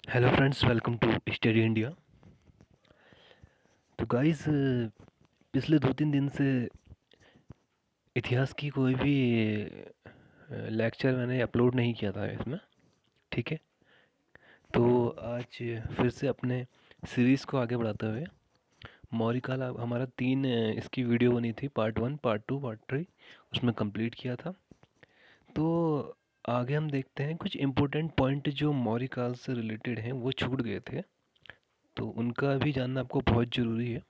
Hello friends, welcome to Study India. तो guys, पिछले 2-3 दिन से इतिहास की कोई भी लेक्चर मैंने अपलोड नहीं किया था इसमें। ठीक है, तो आज फिर से अपने सीरीज़ को आगे बढ़ाते हुए मौर्य काल हमारा 3 इसकी वीडियो बनी थी, पार्ट 1, पार्ट 2, पार्ट 3, उसमें कंप्लीट किया था। तो आगे हम देखते हैं कुछ इम्पोर्टेंट पॉइंट जो मौर्य काल से रिलेटेड हैं, वो छूट गए थे, तो उनका भी जानना आपको बहुत ज़रूरी है।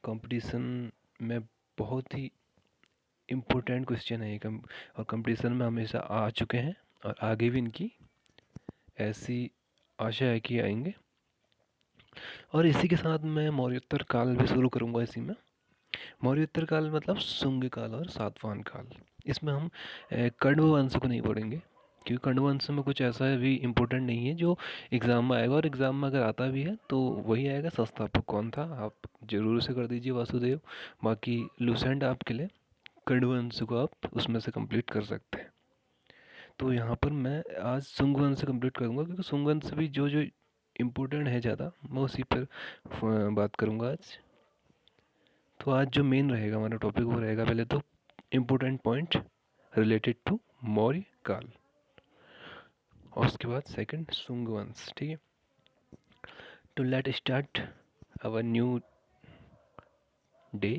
कंपटीशन में बहुत ही इम्पोर्टेंट क्वेश्चन है ये और कंपटीशन में हमेशा आ चुके हैं और आगे भी इनकी ऐसी आशा है कि आएंगे। और इसी के साथ मैं मौर्योत्तर काल भी शुरू करूँगा इसी में। मौर्योत्तर काल मतलब शुंग काल और सातवाहन काल। इसमें हम कण्व वंश को नहीं पढ़ेंगे, क्योंकि कण्व वंश में कुछ ऐसा भी इम्पोर्टेंट नहीं है जो एग्ज़ाम में आएगा, और एग्ज़ाम में अगर आता भी है तो वही आएगा संस्थापक कौन था, आप जरूर से कर दीजिए वासुदेव। बाकी लूसेंट आपके लिए कण्व वंश को आप उसमें से कंप्लीट कर सकते हैं। तो यहाँ पर मैं आज शुंग वंश से कंप्लीट करूँगा, क्योंकि शुंग वंश भी जो जो इम्पोर्टेंट है ज़्यादा, मैं उसी पर बात करूँगा आज। तो आज जो मेन रहेगा हमारा टॉपिक वो रहेगा, पहले तो important point related to Maurya काल, और उसके बाद सेकंड शुंग वंश। ठीक है, तो let start our new day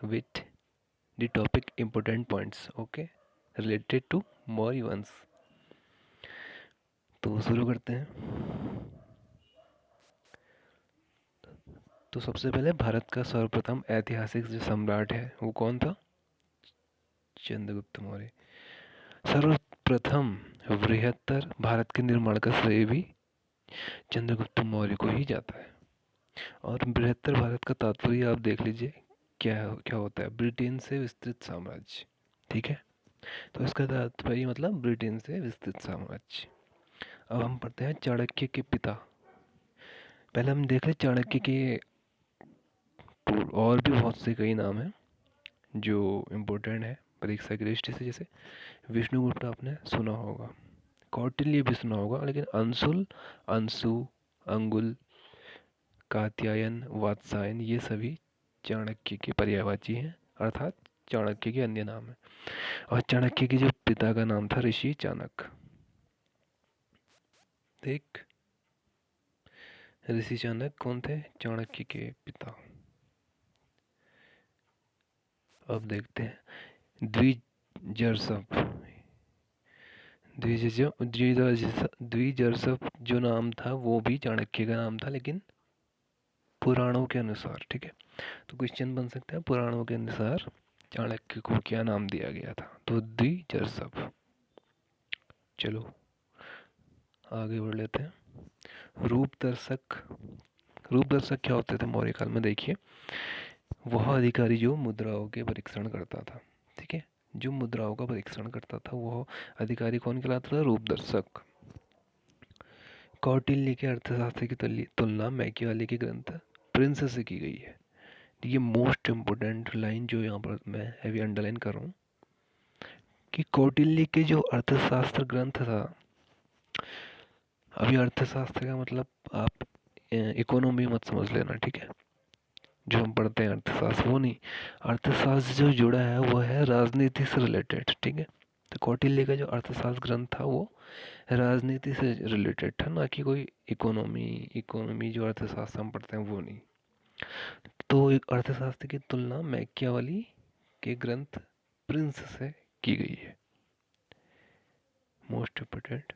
with the topic important points, okay, related to Maurya वंश। तो शुरू करते हैं। तो सबसे पहले भारत का सर्वप्रथम ऐतिहासिक जो सम्राट है वो कौन था? चंद्रगुप्त मौर्य। सर्वप्रथम बृहत्तर भारत के निर्माण का श्रेय भी चंद्रगुप्त मौर्य को ही जाता है। और बृहत्तर भारत का तात्पर्य आप देख लीजिए क्या क्या होता है, ब्रिटेन से विस्तृत साम्राज्य। ठीक है, तो इसका तात्पर्य मतलब ब्रिटेन से विस्तृत साम्राज्य। अब हम पढ़ते हैं चाणक्य के पिता। पहले हम देख रहे चाणक्य के और भी बहुत से कई नाम हैं जो इम्पोर्टेंट है परीक्षा की दृष्टि से। जैसे विष्णुगुप्त आपने सुना होगा, कौटिल्य भी सुना होगा, लेकिन अंशुल, अंशु, अंगुल, कात्यायन, वात्सायन, ये सभी चाणक्य के पर्यायवाची हैं, अर्थात चाणक्य के अन्य नाम हैं। और चाणक्य के जो पिता का नाम था ऋषि चाणक्य। देख, ऋषि चाणक्य कौन थे? चाणक्य के पिता। अब देखते हैं द्विजर्षभ। द्विजर्षभ जो नाम था वो भी चाणक्य का नाम था, लेकिन पुराणों के अनुसार। ठीक है, तो क्वेश्चन बन सकता है पुराणों के अनुसार चाणक्य को क्या नाम दिया गया था? तो द्विजर्षभ। चलो आगे बढ़ लेते हैं। रूपदर्शक। रूपदर्शक क्या होते थे मौर्य काल में? देखिए, वह अधिकारी जो मुद्राओं के परीक्षण करता था। ठीक है, जो मुद्राओं का परीक्षण करता था वह अधिकारी कौन कहलाता था? रूपदर्शक। कौटिल्य के अर्थशास्त्र की तुलना मैकियावेली के ग्रंथ प्रिंस से की गई है। ये मोस्ट इम्पोर्टेंट लाइन जो यहाँ पर मैं अभी अंडरलाइन कर रहा हूँ, कि कौटिल्य के जो अर्थशास्त्र ग्रंथ था, अभी अर्थशास्त्र का मतलब आप इकोनॉमी मत समझ लेना। ठीक है, जो हम पढ़ते हैं अर्थशास्त्र वो नहीं, अर्थशास्त्र जो जुड़ा है वो है राजनीति से रिलेटेड। ठीक है, तो कौटिल्य का जो अर्थशास्त्र ग्रंथ था वो राजनीति से रिलेटेड था, ना कि कोई इकोनॉमी। इकोनॉमी जो अर्थशास्त्र हम पढ़ते हैं वो नहीं। तो एक अर्थशास्त्र की तुलना मैकियावेली के ग्रंथ प्रिंस से की गई है। Most important.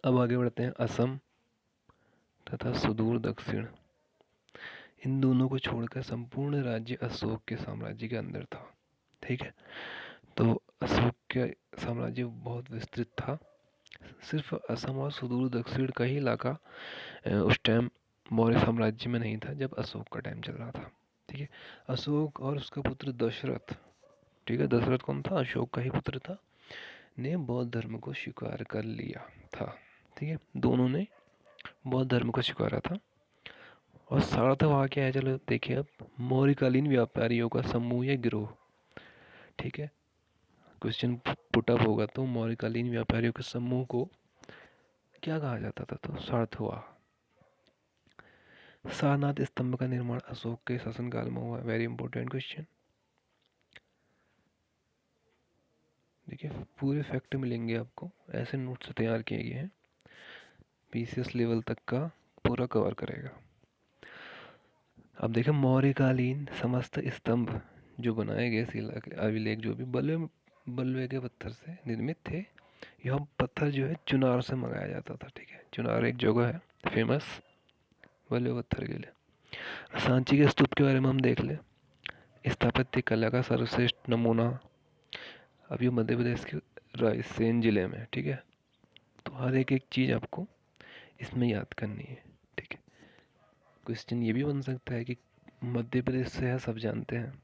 अब आगे बढ़ते हैं। असम तथा सुदूर दक्षिण, इन दोनों को छोड़कर संपूर्ण राज्य अशोक के साम्राज्य के अंदर था। ठीक है, तो अशोक का साम्राज्य बहुत विस्तृत था। सिर्फ असम और सुदूर दक्षिण का ही इलाका उस टाइम मौर्य साम्राज्य में नहीं था जब अशोक का टाइम चल रहा था। ठीक है, अशोक और उसका पुत्र दशरथ, ठीक है, दशरथ कौन था? अशोक का ही पुत्र था, ने बौद्ध धर्म को स्वीकार कर लिया था। ठीक है, दोनों ने बौद्ध धर्म को स्वीकारा था। और सार्थवाह क्या है? चलो देखिए, अब मौर्यकालीन व्यापारियों का समूह या गिरोह। ठीक है, क्वेश्चन पुट अप होगा तो मौर्यकालीन व्यापारियों के समूह को क्या कहा जाता था? तो सारथुआ। सारनाथ स्तंभ का निर्माण अशोक के शासनकाल में हुआ। Very important question. देखिए पूरे फैक्ट मिलेंगे आपको, ऐसे नोट्स तैयार किए गए हैं, पीसीएस लेवल तक का पूरा कवर करेगा। अब देखें मौर्यकालीन समस्त स्तंभ जो बनाए गए शिला अभिलेख जो भी बलुए के पत्थर से निर्मित थे। यह पत्थर जो है चुनार से मंगाया जाता था। ठीक है, चुनार एक जगह है फेमस बलुए पत्थर के लिए। सांची के स्तूप के बारे में हम देख लें। स्थापत्य कला का सर्वश्रेष्ठ नमूना अभी मध्य प्रदेश के रायसेन जिले में। ठीक है, तो हर एक चीज़ आपको इसमें याद करनी है। ठीक है, क्वेश्चन ये भी बन सकता है कि मध्य प्रदेश से है, सब जानते हैं,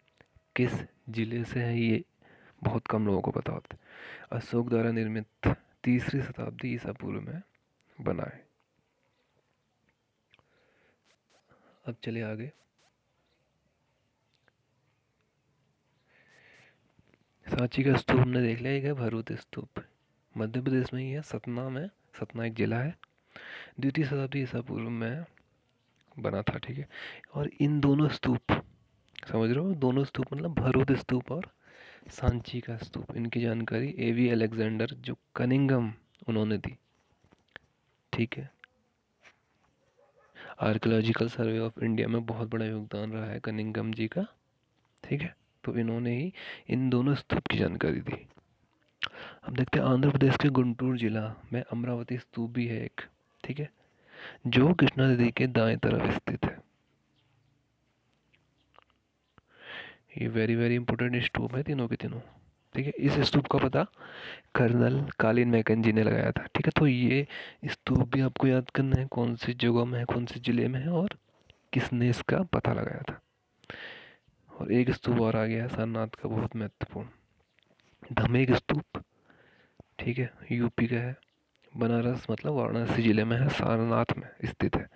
किस जिले से है ये बहुत कम लोगों को पता होता है। अशोक द्वारा निर्मित 3री शताब्दी ईसा पूर्व में बना है। अब चलिए आगे। सांची का स्तूप हमने देख लिया, एक है भरूच स्तूप, मध्य प्रदेश में ही है, सतना में, सतना एक जिला है, 2री शताब्दी ईसा पूर्व में बना था। ठीक है, और इन दोनों स्तूप समझ रहे हो, दोनों स्तूप मतलब भरूच स्तूप और सांची का स्तूप, इनकी जानकारी एवी अलेक्जेंडर जो कनिंगम उन्होंने दी। ठीक है, आर्कियोलॉजिकल सर्वे ऑफ इंडिया में बहुत बड़ा योगदान रहा है कनिंगम जी का। ठीक है, तो इन्होंने ही इन दोनों स्तूप की जानकारी दी। अब देखते हैं आंध्र प्रदेश के गुंटूर जिला में अमरावती स्तूप भी है एक। ठीक है, जो कृष्णा नदी के दाएं तरफ स्थित है। ये वेरी वेरी इंपॉर्टेंट स्तूप है तीनों के तीनों। ठीक है, इस स्तूप का पता कर्नल कालिन मैकेंजी ने लगाया था। ठीक है, तो ये स्तूप भी आपको याद करना है, कौन सी जगह में है, कौन से जिले में है और किसने इसका पता लगाया था। और एक स्तूप और आ गया है सारनाथ का, बहुत महत्वपूर्ण, धमेक स्तूप। ठीक है, यूपी का है, बनारस मतलब वाराणसी जिले में है, सारनाथ में स्थित है।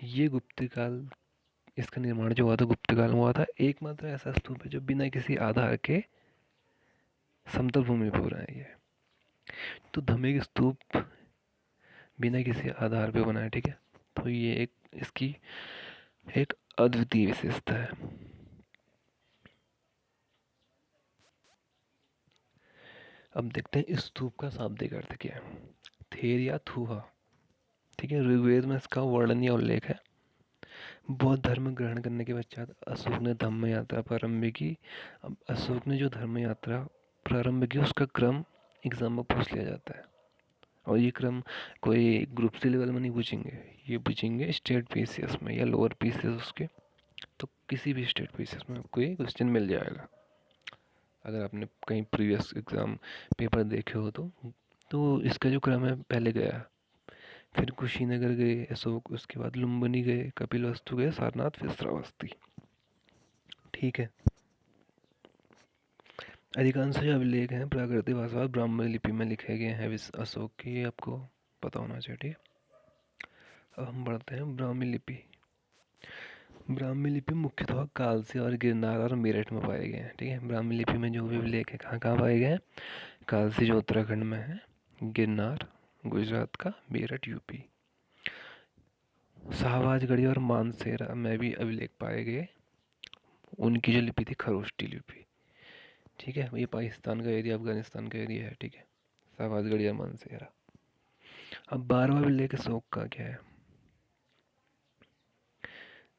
ये गुप्त काल, इसका निर्माण जो हुआ था गुप्त काल में हुआ था। एकमात्र ऐसा स्तूप है जो बिना किसी आधार के समतल भूमि पर बना है। ये तो धमेक स्तूप बिना किसी आधार पे बना है। ठीक है, तो ये एक इसकी एक अद्वितीय विशेषता है। अब देखते हैं इस स्तूप का शाब्दिक अर्थ क्या है। थेर या थूहा। ठीक है, ऋग्वेद में इसका वर्णन या उल्लेख है। बौद्ध धर्म ग्रहण करने के पश्चात अशोक ने धम्म यात्रा प्रारंभ की। अब अशोक ने जो धर्म यात्रा प्रारंभ की उसका क्रम एग्जाम में पूछ लिया जाता है, और ये क्रम कोई ग्रुप सी लेवल में नहीं पूछेंगे, ये पूछेंगे स्टेट पीसीएस में या लोअर पीसीएस उसके, तो किसी भी स्टेट पीसीएस में आपको ये क्वेश्चन मिल जाएगा अगर आपने कहीं प्रीवियस एग्ज़ाम पेपर देखे हो तो इसका जो क्रम है पहले गया, फिर कुशीनगर गए अशोक, उसके बाद लुम्बिनी गए, कपिलवस्तु गए, सारनाथ, फिर श्रावस्ती। ठीक है, अधिकांश जो अभिलेख हैं प्राकृतिक भाषा और ब्राह्मणी लिपि में लिखे गए हैं अशोक की, ये आपको पता होना चाहिए। ठीक है, अब हम बढ़ते हैं ब्राह्मी लिपि। ब्राह्मी लिपि मुख्यतः कालसी और गिरनार और मेरठ में पाए गए हैं। ठीक है, ब्राह्मी लिपि में जो भी अभिलेख है कहाँ कहाँ पाए गए हैं? कालसी जो उत्तराखंड में है, गिरनार गुजरात का, मेरठ यूपी। शाहबाजगढ़ी और मानसेरा में भी अभिलेख पाए गए, उनकी जो लिपि थी खरोष्टी लिपि। ठीक है, ये पाकिस्तान का एरिया, अफगानिस्तान का एरिया है। ठीक है, शाहबाजगढ़ी और मानसेरा। अब 12वां अभिलेख अशोक का क्या है?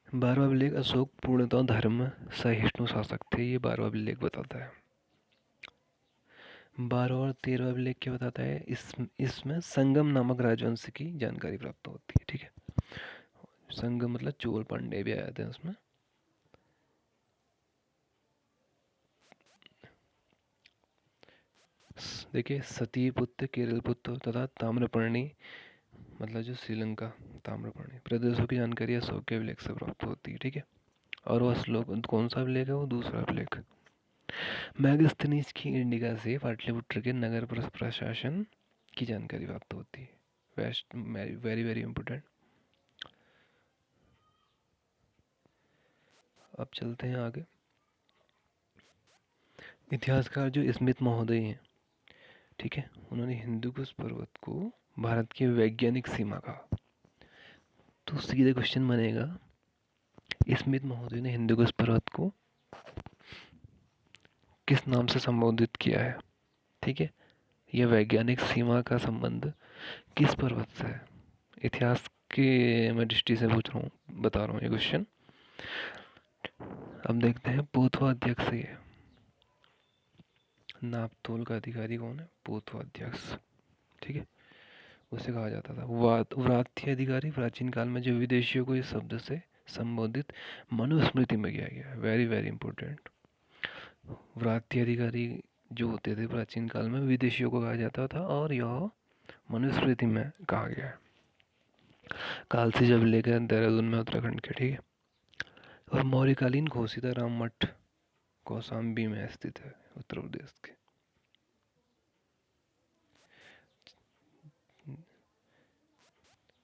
12वां अभिलेख अशोक पूर्णतः धर्म सहिष्णु शासक थे, ये 12वां अभिलेख बताता है। 12वां और 13वां अभिलेख क्या बताता है? इसमें संगम नामक राजवंश की जानकारी प्राप्त होती है। ठीक है, संगम मतलब चोल पांडे भी आए थे उसमें। देखिए सतीपुत्र, केरलपुत्र तथा ताम्रपर्णी मतलब जो श्रीलंका, ताम्रपर्णी प्रदेशों की जानकारी अशोक के अभिलेख से प्राप्त होती है। ठीक है, और वह श्लोक कौन सा अभिलेख है? वो दूसरा अभिलेख। मैगस्थनीज की इंडिका से पाटलिपुत्र के नगर प्रशासन की जानकारी प्राप्त होती है। वेस्ट वेरी वेरी इंपॉर्टेंट। अब चलते हैं आगे। इतिहासकार जो स्मिथ महोदय हैं, ठीक है, उन्होंने हिंदुकुश पर्वत को भारत की वैज्ञानिक सीमा कहा। तो सीधे क्वेश्चन बनेगा, स्मिथ महोदय ने हिंदुकुश पर्वत को किस नाम से संबोधित किया है? ठीक है, यह वैज्ञानिक सीमा का संबंध किस पर्वत से है? इतिहास के मैं दृष्टि से पूछ रहा हूँ, बता रहा हूँ ये क्वेश्चन। अब देखते हैं पोथवाध्यक्ष से। नापतोल का अधिकारी कौन है? पोथवाध्यक्ष, ठीक है, उसे कहा जाता था। व्रात्य अधिकारी, प्राचीन काल में जो विदेशियों को इस शब्द से संबोधित मनुस्मृति में किया गया। Very very important. व्रात्य अधिकारी जो होते थे प्राचीन काल में, विदेशियों को कहा जाता था, और यह मनुस्मृति में कहा गया है, काल से जब लेकर देहरादून में उत्तराखंड के, ठीक है। और मौर्यकालीन घोषिता राम मठ कौशाम्बी में स्थित है, उत्तर प्रदेश के।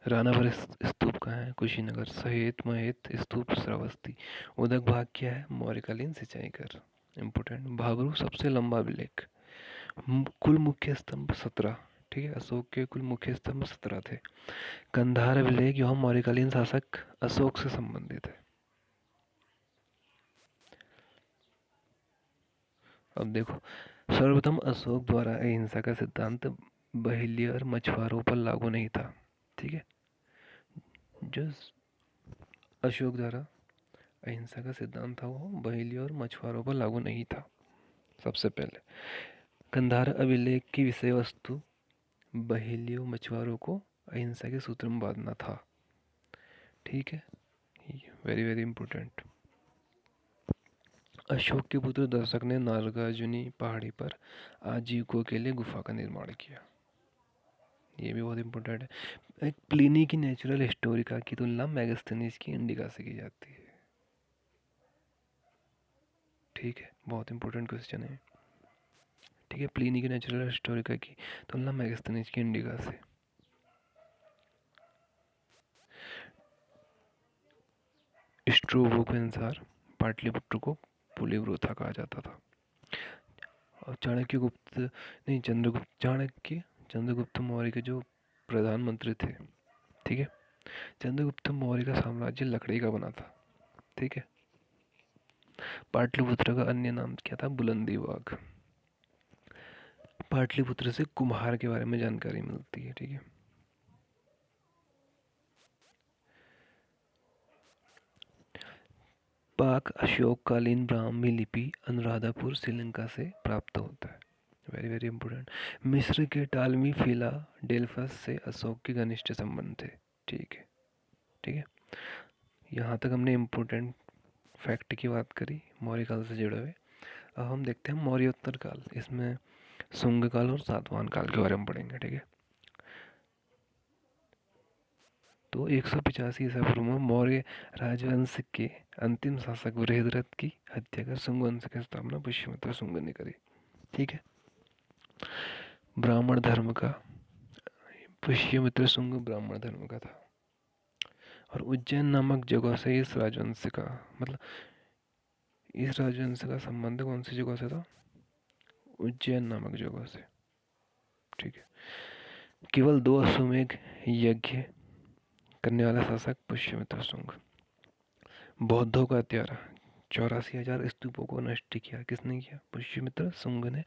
रानावर स्तूप कहाँ है? कुशीनगर। सहेत महेत स्तूप श्रावस्ती। उदक भाग क्या है? मौर्यकालीन सिंचाई कर। इम्पोर्टेंट। भाबरू सबसे लंबा अभिलेख। कुल मुख्य स्तंभ 17, ठीक है, अशोक के कुल मुख्य स्तंभ 17 थे। कंधार अभिलेख, यह मौर्यकालीन शासक अशोक से संबंधित है। अब देखो, सर्वप्रथम अशोक द्वारा अहिंसा का सिद्धांत बहेली और मछुआरों पर लागू नहीं था, ठीक है। जो अशोक द्वारा अहिंसा का सिद्धांत था वो बहेली और मछुआरों पर लागू नहीं था, सबसे पहले। कंधार अभिलेख की विषय वस्तु बहेली और मछुआरों को अहिंसा के सूत्र में बांधना था, ठीक है। Very very important. अशोक के पुत्र दर्शक ने नागार्जुनी पहाड़ी पर आजीविकों के लिए गुफा का निर्माण किया। ये भी बहुत इंपॉर्टेंट है। एक प्लिनी की नेचुरल हिस्टोरिका की तुलना मेगास्थनीज की इंडिका से की जाती है, ठीक है, बहुत इंपॉर्टेंट क्वेश्चन है, ठीक है। प्लिनी की नेचुरल हिस्टोरिका की तुलना मेगास्थनीज की इंडिका से। स्ट्रोबो के अनुसार पाटलिपुत्र को पुलिवृथा कहा जाता था। और चंद्रगुप्त मौर्य के जो प्रधानमंत्री थे, ठीक है। चंद्रगुप्त मौर्य का साम्राज्य लकड़ी का बना था, ठीक है। पाटलिपुत्र का अन्य नाम क्या था? बुलंदी बाग। पाटलिपुत्र से कुम्हार के बारे में जानकारी मिलती है, ठीक है। पाक अशोककालीन ब्राह्मी लिपि अनुराधापुर श्रीलंका से प्राप्त होता है। Very very important. मिस्र के टालमी फिलाडेल्फस से अशोक के घनिष्ठ संबंध थे, ठीक है, ठीक है। यहाँ तक हमने इम्पोर्टेंट फैक्ट की बात करी मौर्य काल से जुड़े हुए। अब हम देखते हैं मौर्योत्तर काल। इसमें शुंग काल और सातवाहन काल के बारे में पढ़ेंगे, ठीक है। तो 185 ईसा पूर्व में मौर्य राजवंश के अंतिम शासक बृहद्रथ की हत्या कर शुंग वंश की स्थापना पुष्यमित्र शुंग ने करी, ठीक है। ब्राह्मण धर्म का, पुष्यमित्र शुंग ब्राह्मण धर्म का था। और उज्जैन नामक जगह से इस राजवंश का, मतलब इस राजवंश का संबंध कौन सी जगह से था? उज्जैन नामक जगह से, ठीक है। केवल 2 अश्वमेध यज्ञ करने वाला शासक पुष्यमित्र शुंग। बौद्धों का हत्यारा, 84,000 स्तूपों को नष्ट किया। किसने किया? पुष्यमित्र शुंग ने।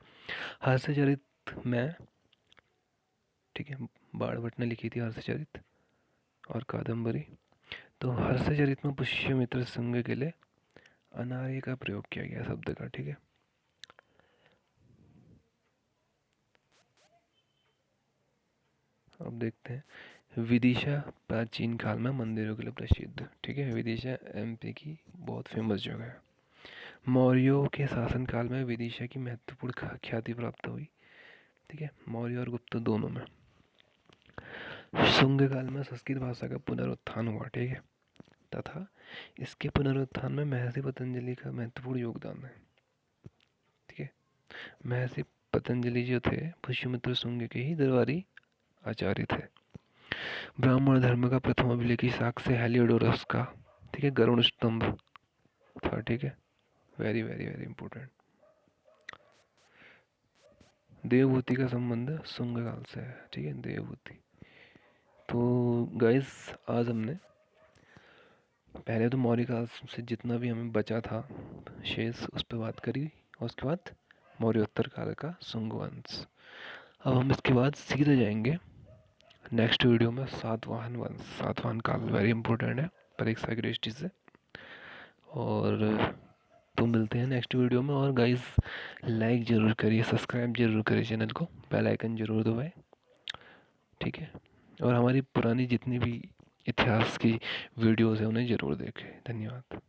हर्षचरित में, ठीक है, बाणभट्ट ने लिखी थी हर्षचरित और कादम्बरी। तो हर्षचरित में पुष्यमित्र शुंग के लिए अनार्य का प्रयोग किया गया शब्द का, ठीक है। अब देखते हैं विदिशा, प्राचीन काल में मंदिरों के लिए प्रसिद्ध, ठीक है। विदिशा एमपी की बहुत फेमस जगह है। मौर्यों के शासनकाल में विदिशा की महत्वपूर्ण ख्याति प्राप्त हुई, ठीक है, मौर्य और गुप्त दोनों में। शुंग काल में संस्कृत भाषा का पुनरुत्थान हुआ, ठीक है, तथा इसके पुनरुत्थान में महर्षि पतंजलि का महत्वपूर्ण योगदान है, ठीक है। महर्षि पतंजलि जो थे पुष्यमित्र शुंग के ही दरबारी आचार्य थे। ब्राह्मण धर्म का प्रथम अभिलेखी साक्ष्य हेलियोडोरस का, ठीक है, गरुड़ स्तंभ था, ठीक है। Very very very important. Devabhuti का संबंध शुंग काल से है, ठीक है, देवभूति। तो गाइस आज हमने पहले तो मौर्य काल से जितना भी हमें बचा था शेष उस पर बात करी, और उसके बाद मौर्योत्तर काल का शुंग वंश। अब हम इसके बाद सीधे जाएंगे नेक्स्ट वीडियो में सातवाहन वंश। सातवाहन काल वेरी इंपॉर्टेंट है परीक्षा की दृष्टि से। और तो मिलते हैं नेक्स्ट वीडियो में। और गाइस लाइक ज़रूर करिए, सब्सक्राइब ज़रूर करिए चैनल को, बेल आइकन ज़रूर दबाएं, ठीक है। और हमारी पुरानी जितनी भी इतिहास की वीडियोस हैं उन्हें ज़रूर देखें। धन्यवाद।